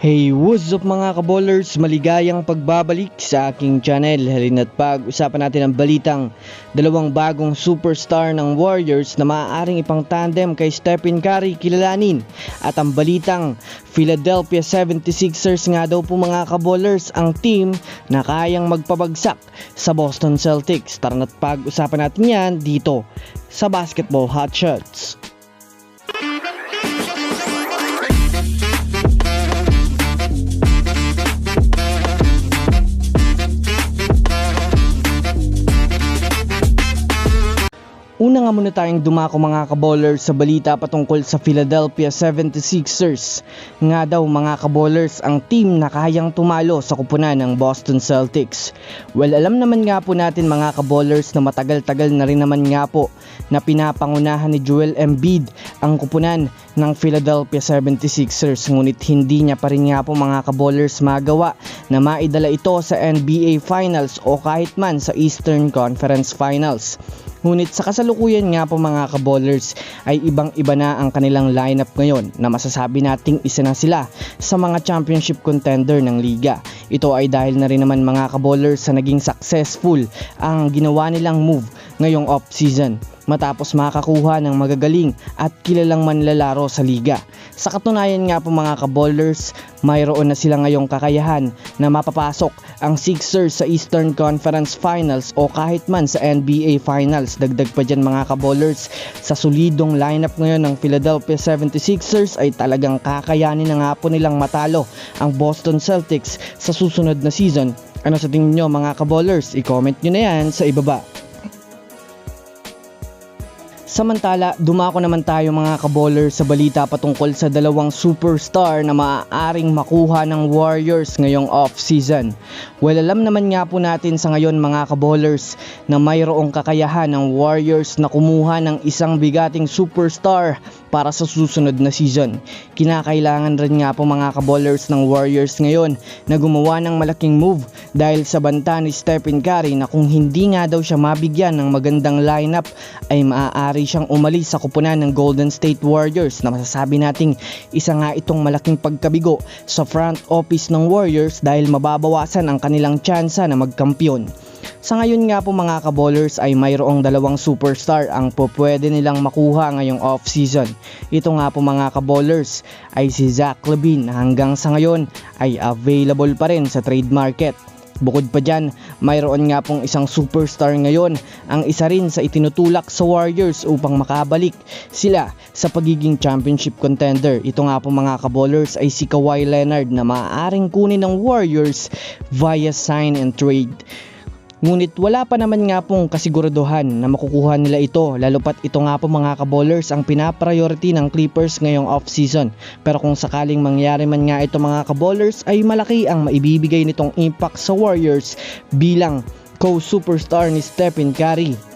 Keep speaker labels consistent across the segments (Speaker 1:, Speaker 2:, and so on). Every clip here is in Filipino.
Speaker 1: Hey, what's up mga kaballers? Maligayang pagbabalik sa aking channel. Halina't pag-usapan natin ang balitang dalawang bagong superstar ng Warriors na maaaring ipang tandem kay Stephen Curry kilalanin. At ang balitang Philadelphia 76ers nga daw po mga kaballers ang team na kayang magpabagsak sa Boston Celtics. Tara na't pag-usapan natin yan dito sa Basketball Hotshots. Una nga muna tayong dumako mga kaballers sa balita patungkol sa Philadelphia 76ers. Nga daw mga kaballers ang team na kayang tumalo sa kupunan ng Boston Celtics. Well, alam naman nga po natin mga kaballers na matagal-tagal na rin naman nga po na pinapangunahan ni Joel Embiid ang kupunan ng Philadelphia 76ers. Ngunit hindi niya pa rin nga po mga kaballers magawa na maidala ito sa NBA Finals o kahit man sa Eastern Conference Finals. Ngunit sa kasalukuyan nga po mga kaballers ay ibang-iba na ang kanilang lineup ngayon na masasabi nating isa na sila sa mga championship contender ng liga. Ito ay dahil na rin naman mga kaballers sa naging successful ang ginawa nilang move ngayong off-season matapos makakuha ng magagaling at kilalang manlalaro sa liga. Sa katunayan nga po mga kaballers, mayroon na sila ngayong kakayahan na mapapasok ang Sixers sa Eastern Conference Finals o kahit man sa NBA Finals. Dagdag pa dyan mga kaballers, sa solidong lineup ngayon ng Philadelphia 76ers ay talagang kakayanin na nga po nilang matalo ang Boston Celtics sa susunod na season. Ano sa tingin nyo mga kaballers? I-comment nyo na yan sa ibaba. Samantala, dumako naman tayo mga kaballers sa balita patungkol sa dalawang superstar na maaaring makuha ng Warriors ngayong off-season. Well, alam naman nga po natin sa ngayon mga kaballers na mayroong kakayahan ng Warriors na kumuha ng isang bigating superstar para sa susunod na season. Kinakailangan rin nga po mga kaballers ng Warriors ngayon na gumawa ng malaking move dahil sa banta ni Stephen Curry na kung hindi nga daw siya mabigyan ng magandang lineup ay maaari siyang umalis sa kupunan ng Golden State Warriors na masasabi nating isa nga itong malaking pagkabigo sa front office ng Warriors dahil mababawasan ang kanilang tsansa na magkampiyon. Sa ngayon nga po mga kaballers ay mayroong dalawang superstar ang pwede nilang makuha ngayong off-season. Ito nga po mga kaballers ay si Zach LaVine na hanggang sa ngayon ay available pa rin sa trade market. Bukod pa dyan, mayroon nga pong isang superstar ngayon ang isa rin sa itinutulak sa Warriors upang makabalik sila sa pagiging championship contender. Ito nga po mga kaballers ay si Kawhi Leonard na maaaring kunin ng Warriors via sign and trade. Ngunit wala pa naman nga pong kasiguraduhan na makukuha nila ito, lalo pat ito nga po mga kaballers ang pinapriority ng Clippers ngayong off-season. Pero kung sakaling mangyari man nga ito mga kaballers ay malaki ang maibibigay nitong impact sa Warriors bilang co-superstar ni Stephen Curry.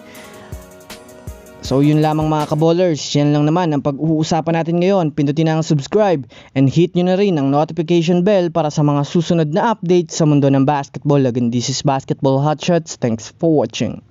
Speaker 1: So yun lamang mga kaballers, yan lang naman ang pag-uusapan natin ngayon. Pindutin na ang subscribe and hit nyo na rin ang notification bell para sa mga susunod na updates sa mundo ng basketball. Again, this is Basketball Hotshots. Thanks for watching.